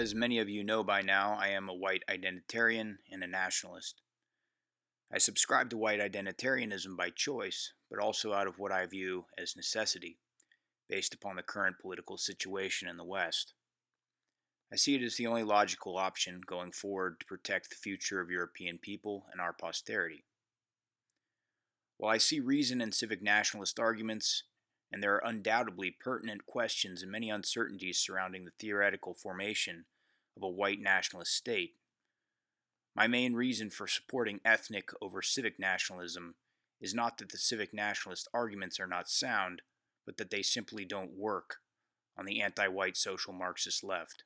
As many of you know by now, I am a white identitarian and a nationalist. I subscribe to white identitarianism by choice, but also out of what I view as necessity, based upon the current political situation in the West. I see it as the only logical option going forward to protect the future of European people and our posterity. While I see reason in civic nationalist arguments, and there are undoubtedly pertinent questions and many uncertainties surrounding the theoretical formation of a white nationalist state, my main reason for supporting ethnic over civic nationalism is not that the civic nationalist arguments are not sound, but that they simply don't work on the anti-white social Marxist left.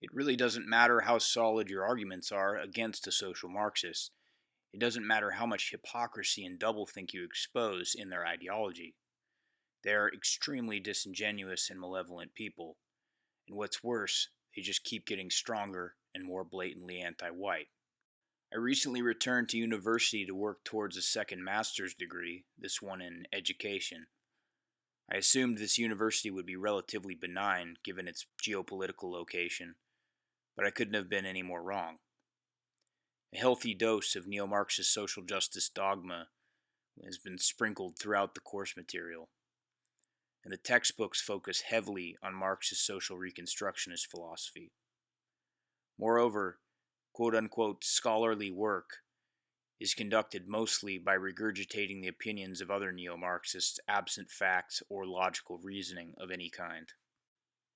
It really doesn't matter how solid your arguments are against a social Marxist. It doesn't matter how much hypocrisy and doublethink you expose in their ideology. They are extremely disingenuous and malevolent people, and what's worse, they just keep getting stronger and more blatantly anti-white. I recently returned to university to work towards a second master's degree, this one in education. I assumed this university would be relatively benign given its geopolitical location, but I couldn't have been any more wrong. A healthy dose of neo-Marxist social justice dogma has been sprinkled throughout the course material, and the textbooks focus heavily on Marxist social reconstructionist philosophy. Moreover, quote-unquote scholarly work is conducted mostly by regurgitating the opinions of other neo-Marxists absent facts or logical reasoning of any kind.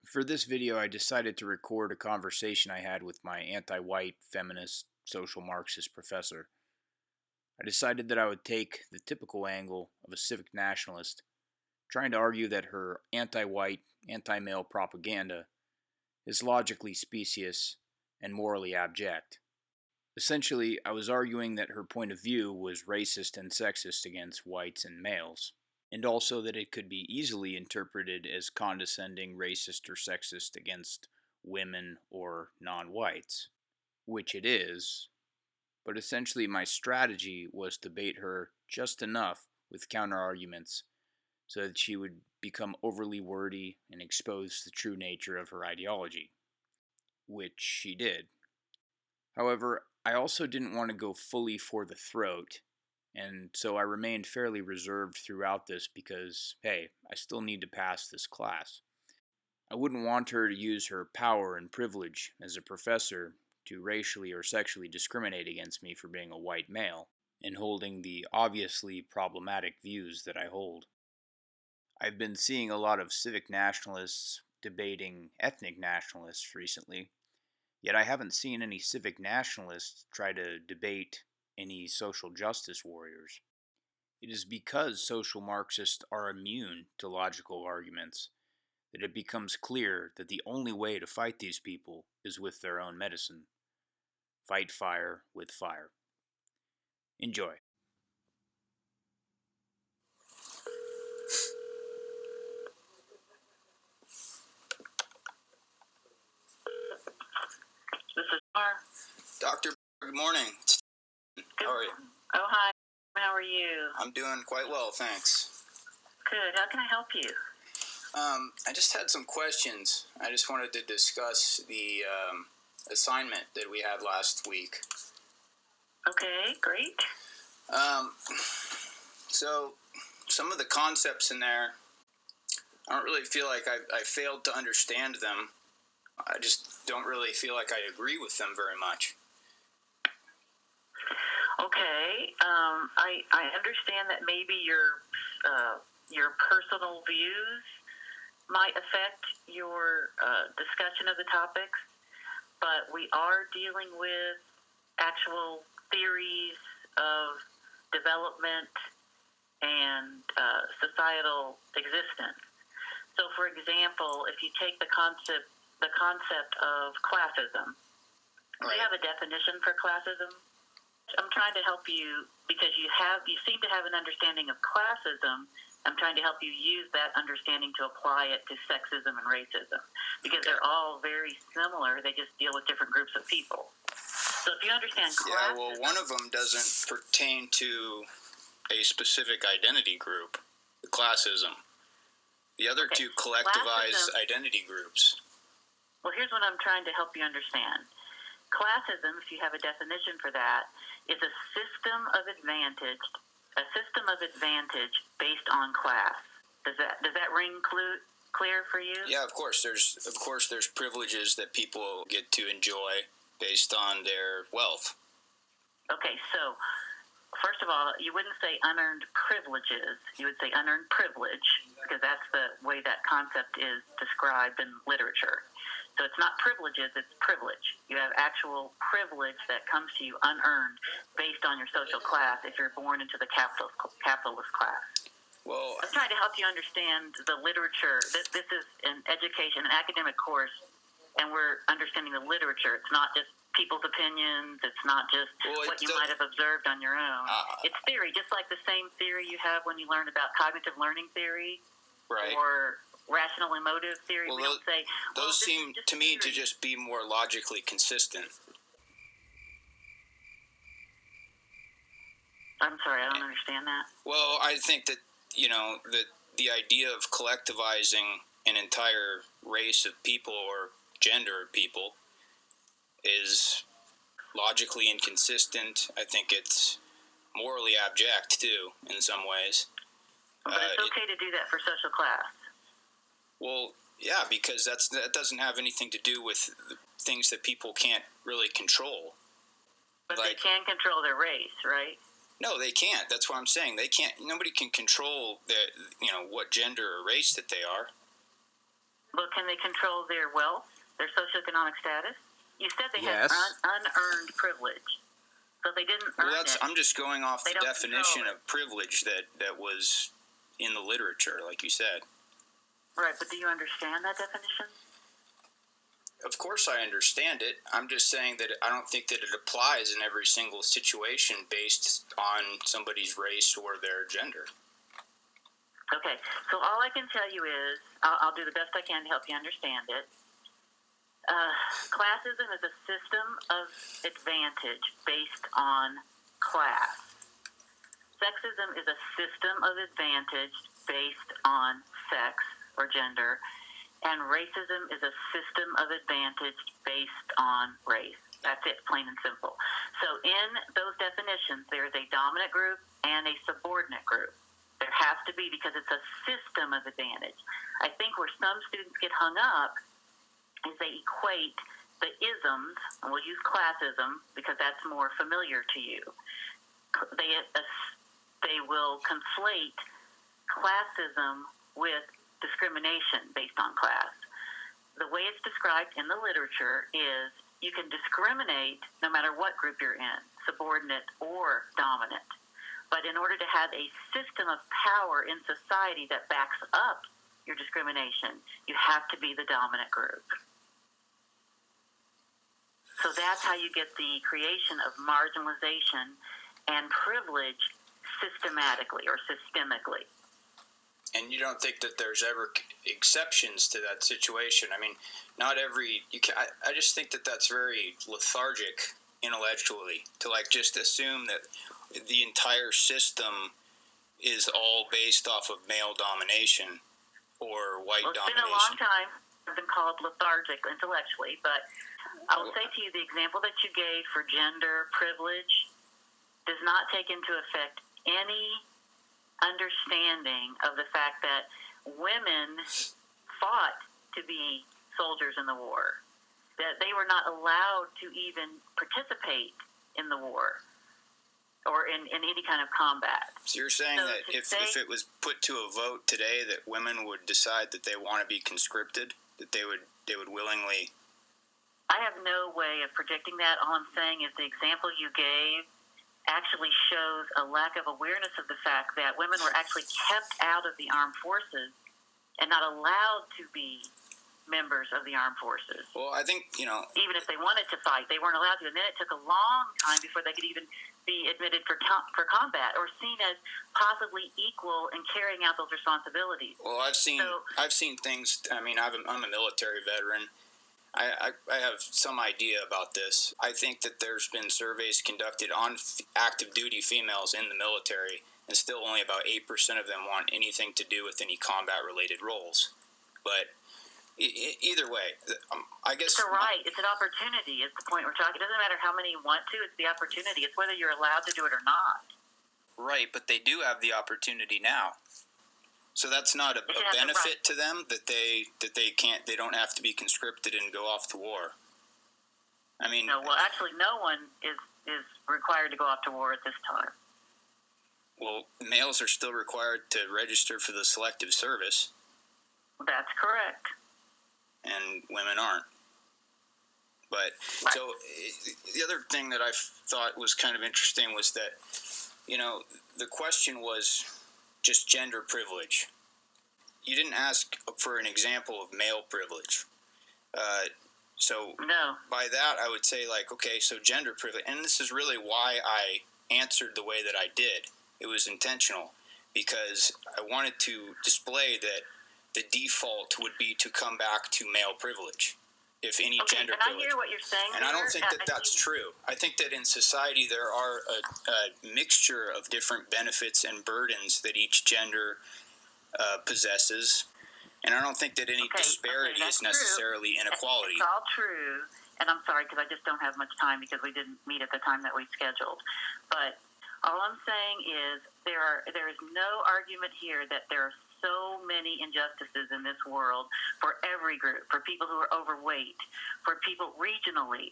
For this video, I decided to record a conversation I had with my anti-white, feminist, social Marxist professor. I decided that I would take the typical angle of a civic nationalist, trying to argue that her anti-white, anti-male propaganda is logically specious and morally abject. Essentially, I was arguing that her point of view was racist and sexist against whites and males, and also that it could be easily interpreted as condescending, racist, or sexist against women or non-whites, which it is, but essentially my strategy was to bait her just enough with counterarguments so that she would become overly wordy and expose the true nature of her ideology, which she did. However, I also didn't want to go fully for the throat, and so I remained fairly reserved throughout this because, hey, I still need to pass this class. I wouldn't want her to use her power and privilege as a professor to racially or sexually discriminate against me for being a white male and holding the obviously problematic views that I hold. I've been seeing a lot of civic nationalists debating ethnic nationalists recently, yet I haven't seen any civic nationalists try to debate any social justice warriors. It is because social Marxists are immune to logical arguments that it becomes clear that the only way to fight these people is with their own medicine. Fight fire with fire. Enjoy. This is Mar. Dr. Good morning. How are you? Oh, hi. How are you? I'm doing quite well, thanks. Good. How can I help you? I just had some questions. I just wanted to discuss the assignment that we had last week. Okay, great. So, some of the concepts in there, I don't really feel like I failed to understand them. I just don't really feel like I agree with them very much. Okay. I understand that maybe your personal views might affect your discussion of the topics, but we are dealing with actual theories of development and societal existence. So, for example, if you take the concept of classism, do you have a definition for classism? I'm trying to help you because you seem to have an understanding of classism. I'm trying to help you use that understanding to apply it to sexism and racism because they're all very similar. They just deal with different groups of people. So if you understand classism... Yeah, well, one of them doesn't pertain to a specific identity group, classism. The other two collectivize identity groups. Well, here's what I'm trying to help you understand. Classism, if you have a definition for that, is a system of advantage based on class. Does that ring clear for you? Yeah, of course. There's privileges that people get to enjoy based on their wealth. Okay, so first of all, you wouldn't say unearned privileges. You would say unearned privilege, because that's the way that concept is described in literature. So it's not privileges, it's privilege. You have actual privilege that comes to you unearned based on your social class if you're born into the capitalist class. Well, I'm trying to help you understand the literature. This is an education, an academic course, and we're understanding the literature. It's not just people's opinions. It's not just what you might have observed on your own. It's theory, just like the same theory you have when you learn about cognitive learning theory, right, or rational emotive theory. Well, we don't say, those seem to me to just be more logically consistent. I'm sorry, I don't understand that. Well, I think that, that the idea of collectivizing an entire race of people or gender of people is logically inconsistent. I think it's morally abject, too, in some ways. But it's okay to do that for social class. Well, yeah, because that doesn't have anything to do with things that people can't really control. But they can control their race, right? No, they can't. That's what I'm saying. They can't. Nobody can control what gender or race that they are. But can they control their wealth, their socioeconomic status? You said they had unearned privilege, so they didn't earn it. I'm just going off the definition of privilege that was in the literature, like you said. Right, but do you understand that definition? Of course I understand it. I'm just saying that I don't think that it applies in every single situation based on somebody's race or their gender. Okay, so all I can tell you is, I'll do the best I can to help you understand it. Classism is a system of advantage based on class. Sexism is a system of advantage based on sex or gender, and racism is a system of advantage based on race. That's it, plain and simple. So in those definitions, there is a dominant group and a subordinate group. There has to be, because it's a system of advantage. I think where some students get hung up is they equate the isms, and we'll use classism because that's more familiar to you. They will conflate classism with discrimination based on class. The way it's described in the literature is you can discriminate no matter what group you're in, subordinate or dominant. But in order to have a system of power in society that backs up your discrimination, you have to be the dominant group. So that's how you get the creation of marginalization and privilege systematically or systemically. And you don't think that there's ever exceptions to that situation? I mean, not every... I just think that that's very lethargic intellectually to just assume that the entire system is all based off of male domination or white domination. It's been a long time. I've been called lethargic intellectually, but I will say to you the example that you gave for gender privilege does not take into effect any understanding of the fact that women fought to be soldiers in the war, that they were not allowed to even participate in the war or in any kind of combat. So you're saying that if it was put to a vote today that women would decide that they want to be conscripted, that they would willingly... I have no way of predicting that. All I'm saying is the example you gave actually shows a lack of awareness of the fact that women were actually kept out of the armed forces and not allowed to be members of the armed forces. Well, I think, even if they wanted to fight, they weren't allowed to. And then it took a long time before they could even be admitted for combat or seen as possibly equal in carrying out those responsibilities. Well, I've seen things. I mean, I'm a military veteran. I have some idea about this. I think that there's been surveys conducted on active duty females in the military, and still only about 8% of them want anything to do with any combat related roles. But Either way, I guess it's a right. It's an opportunity. It's the point we're talking. It doesn't matter how many want to. It's the opportunity. It's whether you're allowed to do it or not. right, but they do have the opportunity now. So that's not a benefit to them that they don't have to be conscripted and go off to war. I mean, no. Well, actually, no one is required to go off to war at this time. Well, males are still required to register for the selective service. That's correct. And women aren't. But right. So the other thing that I thought was kind of interesting was that, the question was just gender privilege. You didn't ask for an example of male privilege. So no. By that, I would say, okay, so gender privilege, and this is really why I answered the way that I did. It was intentional because I wanted to display that the default would be to come back to male privilege, if any gender privilege. I hear what you're saying. And I don't think that that's true. I think that in society there are a mixture of different benefits and burdens that each gender possesses. And I don't think that any disparity is necessarily inequality. It's all true. And I'm sorry because I just don't have much time because we didn't meet at the time that we scheduled. But all I'm saying is there is no argument here that there are so many injustices in this world for every group, for people who are overweight, for people regionally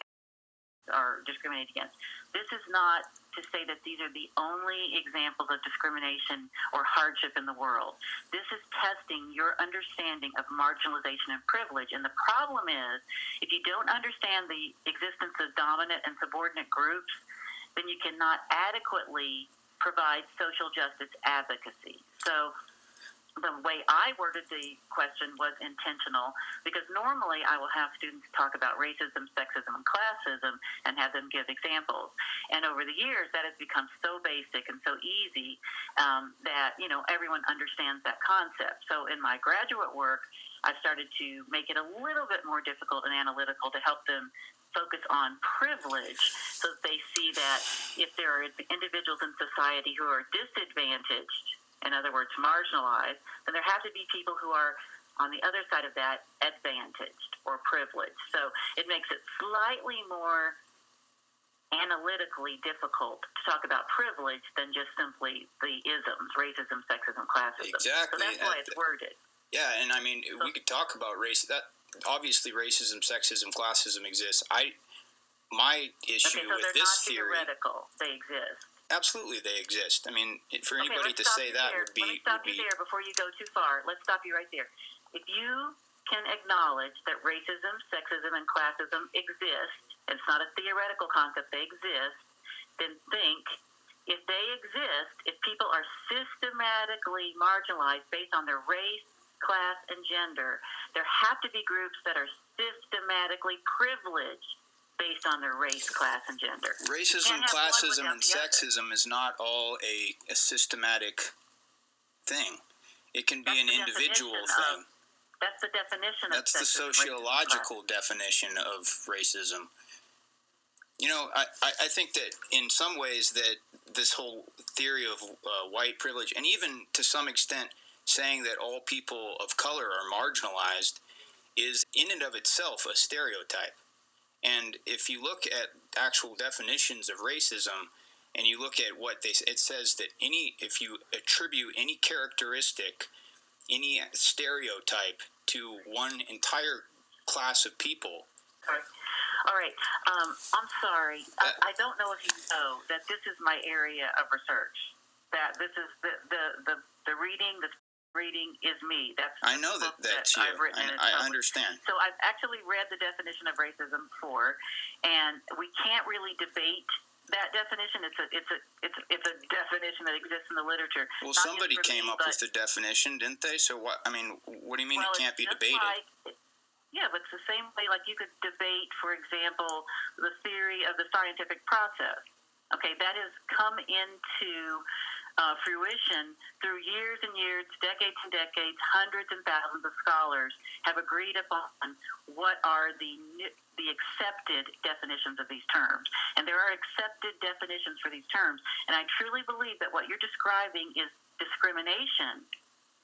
are discriminated against. This is not to say that these are the only examples of discrimination or hardship in the world. This is testing your understanding of marginalization and privilege. And the problem is, if you don't understand the existence of dominant and subordinate groups, then you cannot adequately provide social justice advocacy. So the way I worded the question was intentional because normally I will have students talk about racism, sexism, and classism and have them give examples. And over the years, that has become so basic and so easy that, everyone understands that concept. So in my graduate work, I've started to make it a little bit more difficult and analytical to help them focus on privilege so that they see that if there are individuals in society who are disadvantaged, in other words, marginalized, then there have to be people who are on the other side of that advantaged or privileged. So it makes it slightly more analytically difficult to talk about privilege than just simply the isms, racism, sexism, classism. Exactly. So that's why it's worded. Yeah, and I mean, we could talk about race. That obviously racism, sexism, classism exists. My issue with this theory. They're not theoretical. They exist. Absolutely, they exist. I mean, for anybody to say that would be... Let me stop you there before you go too far. Let's stop you right there. If you can acknowledge that racism, sexism, and classism exist, it's not a theoretical concept, they exist, then think, if they exist, if people are systematically marginalized based on their race, class, and gender, there have to be groups that are systematically privileged based on their race, class, and gender. Racism, classism, and sexism is not all a systematic thing. It can be an individual thing. That's the definition of That's the sociological definition of racism. I think that in some ways that this whole theory of white privilege, and even to some extent saying that all people of color are marginalized, is in and of itself a stereotype. And if you look at actual definitions of racism, and you look at what it says that if you attribute any characteristic, any stereotype to one entire class of people. All right. I'm sorry. I don't know if you know that this is my area of research. That this is the reading is me. I know that's you. I understand. So I've actually read the definition of racism before, and we can't really debate that definition. It's a definition that exists in the literature. Well, somebody came up with the definition, didn't they? So what? I mean, what do you mean it can't be debated? Yeah, but it's the same way. Like you could debate, for example, the theory of the scientific process. Okay, that has come into fruition through years and years, decades and decades. Hundreds and thousands of scholars have agreed upon what are the accepted definitions of these terms. And there are accepted definitions for these terms. And I truly believe that what you're describing is discrimination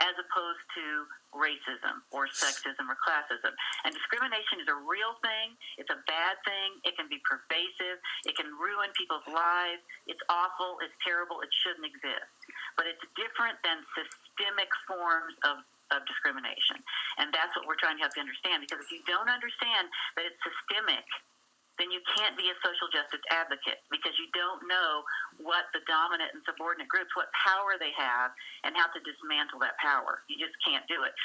as opposed to racism or sexism or classism. And discrimination is a real thing. It's a bad thing. It can be pervasive. It can ruin people's lives. It's awful. It's terrible. It shouldn't exist. But it's different than systemic forms of discrimination. And that's what we're trying to help you understand. Because if you don't understand that it's systemic, then you can't be a social justice advocate, because you don't know what the dominant and subordinate groups, what power they have, and how to dismantle that power. You just can't do it.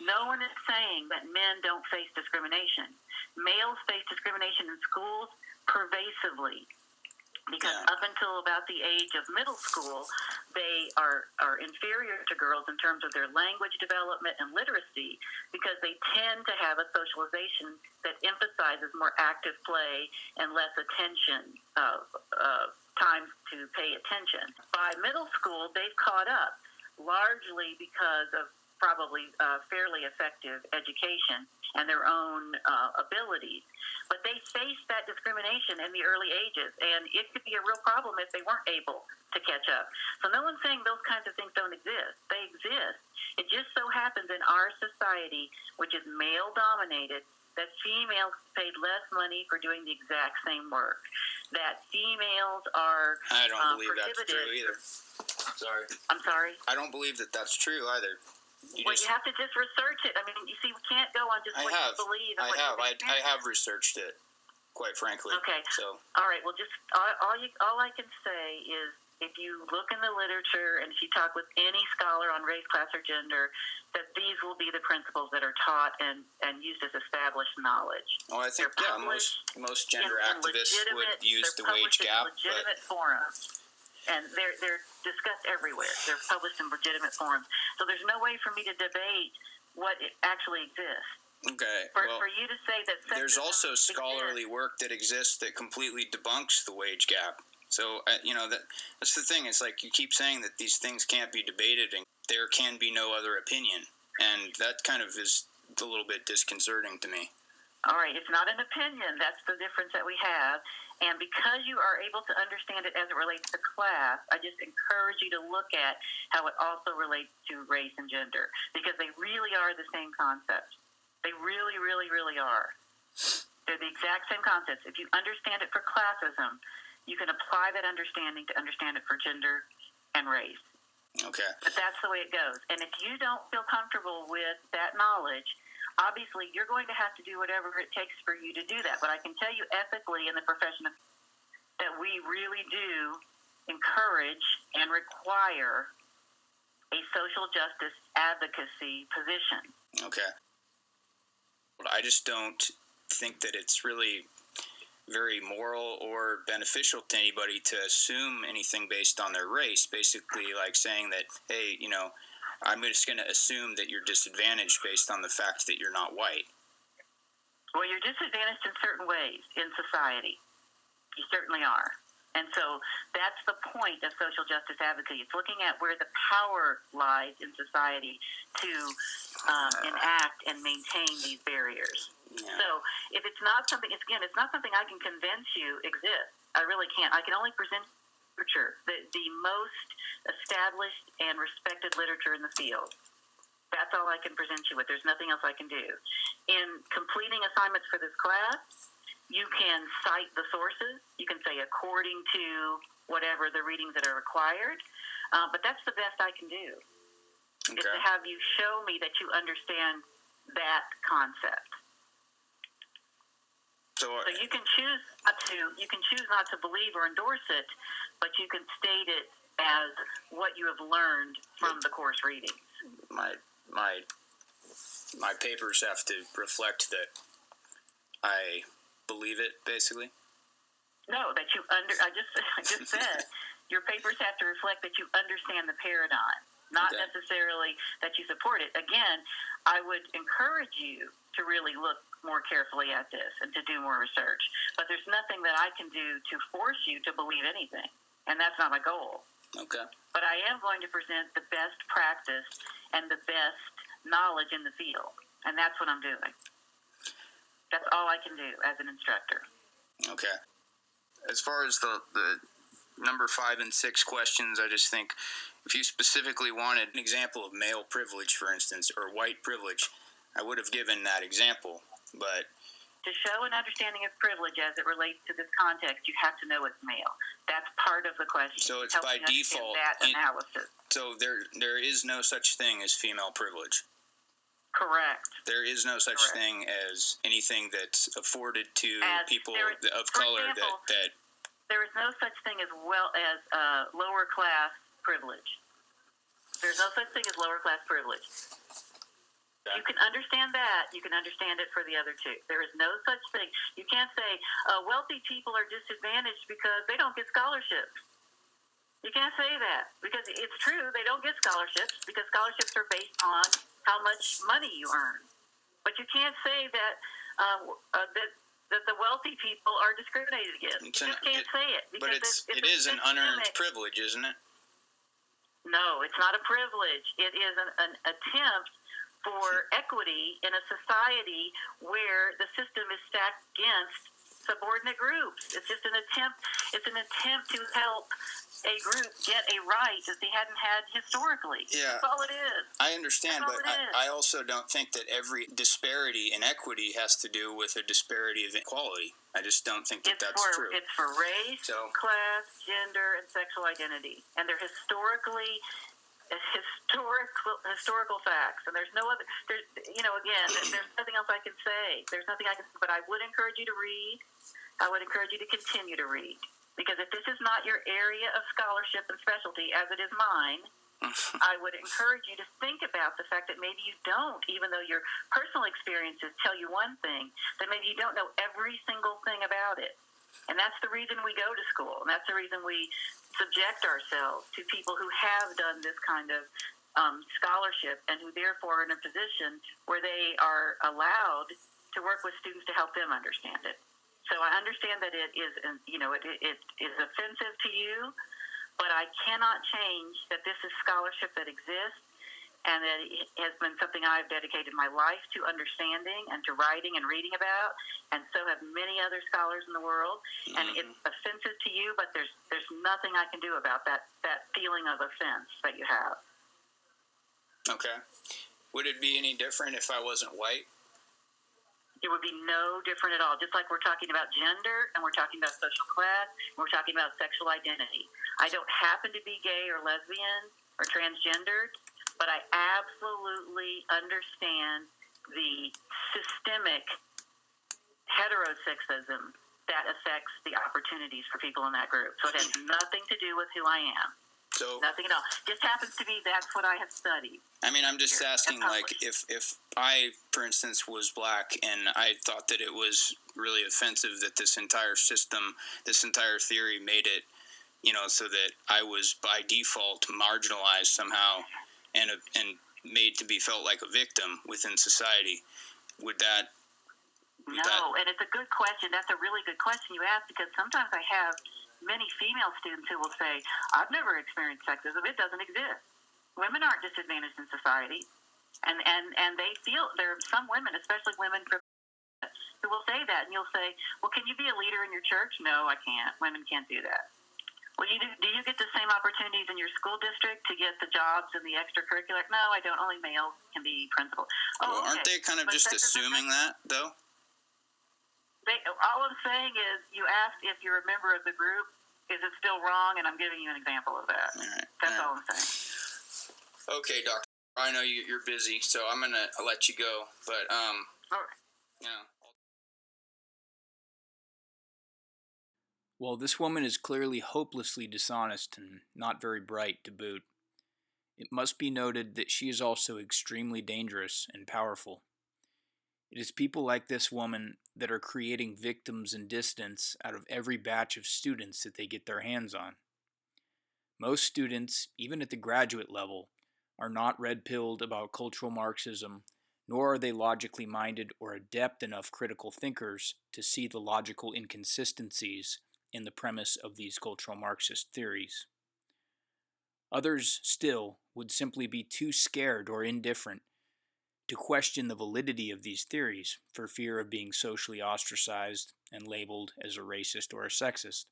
No one is saying that men don't face discrimination. Males face discrimination in schools pervasively, because up until about the age of middle school, they are inferior to girls in terms of their language development and literacy, because they tend to have a socialization that emphasizes more active play and less attention, time to pay attention. By middle school, they've caught up, largely because of probably fairly effective education and their own abilities. But they faced that discrimination in the early ages, and it could be a real problem if they weren't able to catch up. So no one's saying those kinds of things don't exist. They exist. It just so happens in our society, which is male-dominated, that females paid less money for doing the exact same work. That females are I don't believe that's true either. Sorry. I'm sorry? I don't believe that that's true either. You have to just research it. I mean, you see, we can't go on just what you believe. And I have researched it, quite frankly. Okay. So. All right. Well, just all I can say is, if you look in the literature and if you talk with any scholar on race, class, or gender, that these will be the principles that are taught and used as established knowledge. Well, I think most gender activists would use the wage gap. Legitimate forums. And they're discussed everywhere. They're published in legitimate forums. So there's no way for me to debate what actually exists. Okay. For you to say that there's also scholarly work that exists that completely debunks the wage gap. So that's the thing. It's like you keep saying that these things can't be debated and there can be no other opinion, and that kind of is a little bit disconcerting to me. All right, it's not an opinion. That's the difference that we have. And because you are able to understand it as it relates to class, I just encourage you to look at how it also relates to race and gender, because they really are the same concepts. They really, really, really are. They're the exact same concepts. If you understand it for classism, you can apply that understanding to understand it for gender and race. Okay. But that's the way it goes. And if you don't feel comfortable with that knowledge, obviously you're going to have to do whatever it takes for you to do that. But I can tell you ethically in the profession that we really do encourage and require a social justice advocacy position. Okay. I just don't think that it's really very moral or beneficial to anybody to assume anything based on their race, basically like saying that, hey, I'm just going to assume that you're disadvantaged based on the fact that you're not white. Well, you're disadvantaged in certain ways in society. You certainly are. And so that's the point of social justice advocacy. It's looking at where the power lies in society to enact and maintain these barriers. Yeah. So if it's not something, it's not something I can convince you exists. I really can't. I can only present literature, the most established and respected literature in the field. That's all I can present you with. There's nothing else I can do. In completing assignments for this class, you can cite the sources. You can say according to whatever the readings that are required. But that's the best I can do. Okay. Is to have you show me that you understand that concept. So you can choose not to believe or endorse it, but you can state it as what you have learned from the course readings. My papers have to reflect that I believe it, basically. No, that you I just said your papers have to reflect that you understand the paradigm, not necessarily that you support it. Again, I would encourage you to really look more carefully at this and to do more research. But there's nothing that I can do to force you to believe anything, and that's not my goal. Okay. But I am going to present the best practice and the best knowledge in the field, and that's what I'm doing. That's all I can do as an instructor. Okay. As far as the number 5 and 6 questions, I just think if you specifically wanted an example of male privilege, for instance, or white privilege, I would have given that example. But to show an understanding of privilege as it relates to this context, you have to know it's male. That's part of the question. So it's by default that analysis. So there is no such thing as female privilege. Correct. There is no such thing as anything that's afforded to people of color. Example, that there is no such thing as lower class privilege. There's no such thing as lower class privilege. You can understand that. You can understand it for the other two. There is no such thing. You can't say wealthy people are disadvantaged because they don't get scholarships. You can't say that because it's true. They don't get scholarships because scholarships are based on how much money you earn. But you can't say that that the wealthy people are discriminated against. You just can't say it. But it is an unearned privilege, isn't it? No, it's not a privilege. It is an attempt for equity in a society where the system is stacked against subordinate groups. It's just an attempt. It's an attempt to help a group get a right that they hadn't had historically. Yeah, that's all it is. I understand, but I also don't think that every disparity in equity has to do with a disparity of equality. I just don't think that's true. It's for race, class, gender, and sexual identity, and they're historical facts, and there's no other. Again, there's nothing else I can say. There's nothing I can. But I would encourage you to read. I would encourage you to continue to read, because if this is not your area of scholarship and specialty, as it is mine, I would encourage you to think about the fact that maybe you don't, even though your personal experiences tell you one thing, that maybe you don't know every single thing about it. And that's the reason we go to school, and that's the reason we subject ourselves to people who have done this kind of scholarship and who therefore are in a position where they are allowed to work with students to help them understand it. So I understand that it is, it is offensive to you, but I cannot change that this is scholarship that exists and that it has been something I've dedicated my life to understanding and to writing and reading about, and so have many other scholars in the world. And it's offensive to you, but there's nothing I can do about that feeling of offense that you have. Okay. Would it be any different if I wasn't white? It would be no different at all. Just like we're talking about gender and we're talking about social class and we're talking about sexual identity. I don't happen to be gay or lesbian or transgendered, but I absolutely understand the systemic heterosexism that affects the opportunities for people in that group. So it has nothing to do with who I am. So nothing at all. Just happens to be that's what I have studied. I mean, I'm just asking, like, if I, for instance, was black and I thought that it was really offensive that this entire system, this entire theory made it, so that I was by default marginalized somehow and made to be felt like a victim within society, would that? And it's a good question. That's a really good question you ask, because sometimes I have many female students who will say, I've never experienced sexism. It doesn't exist. Women aren't disadvantaged in society. And they feel, there are some women, especially women who will say that. And you'll say, well, can you be a leader in your church? No, I can't. Women can't do that. Well, do you get the same opportunities in your school district to get the jobs in the extracurricular? No, I don't. Only males can be principal. Well, aren't they kind of just assuming that, though? All I'm saying is, you asked if you're a member of the group. Is it still wrong? And I'm giving you an example of that. All right. That's all I'm saying. Okay, Doctor. I know you're busy, so I'm gonna let you go. But all right. Well, this woman is clearly hopelessly dishonest and not very bright to boot. It must be noted that she is also extremely dangerous and powerful. It is people like this woman that are creating victims and dissidents out of every batch of students that they get their hands on. Most students, even at the graduate level, are not red-pilled about cultural Marxism, nor are they logically minded or adept enough critical thinkers to see the logical inconsistencies in the premise of these cultural Marxist theories. Others still would simply be too scared or indifferent to question the validity of these theories for fear of being socially ostracized and labeled as a racist or a sexist.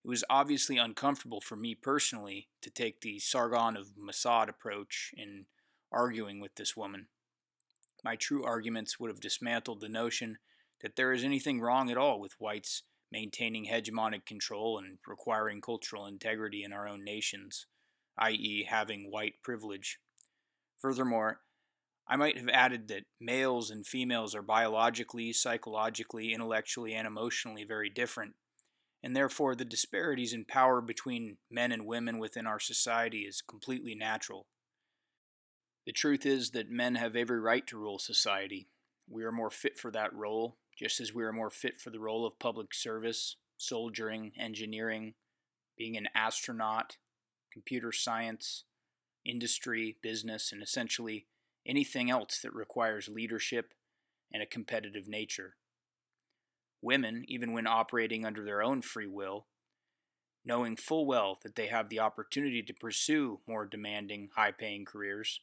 It was obviously uncomfortable for me personally to take the Sargon of Mossad approach in arguing with this woman. My true arguments would have dismantled the notion that there is anything wrong at all with whites maintaining hegemonic control and requiring cultural integrity in our own nations, i.e., having white privilege. Furthermore, I might have added that males and females are biologically, psychologically, intellectually, and emotionally very different, and therefore the disparities in power between men and women within our society is completely natural. The truth is that men have every right to rule society. We are more fit for that role, just as we are more fit for the role of public service, soldiering, engineering, being an astronaut, computer science, industry, business, and essentially anything else that requires leadership and a competitive nature. Women, even when operating under their own free will, knowing full well that they have the opportunity to pursue more demanding, high paying careers,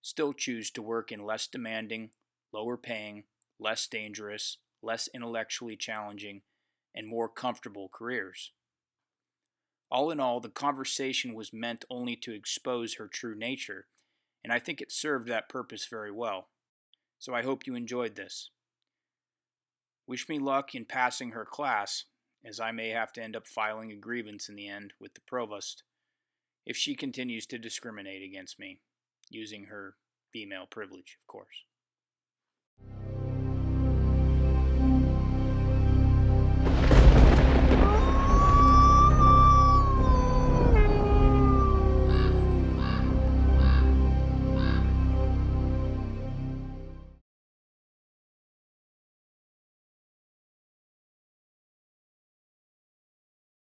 still choose to work in less demanding, lower paying, less dangerous, less intellectually challenging, and more comfortable careers. All in all, the conversation was meant only to expose her true nature, and I think it served that purpose very well. So I hope you enjoyed this. Wish me luck in passing her class, as I may have to end up filing a grievance in the end with the provost if she continues to discriminate against me, using her female privilege, of course.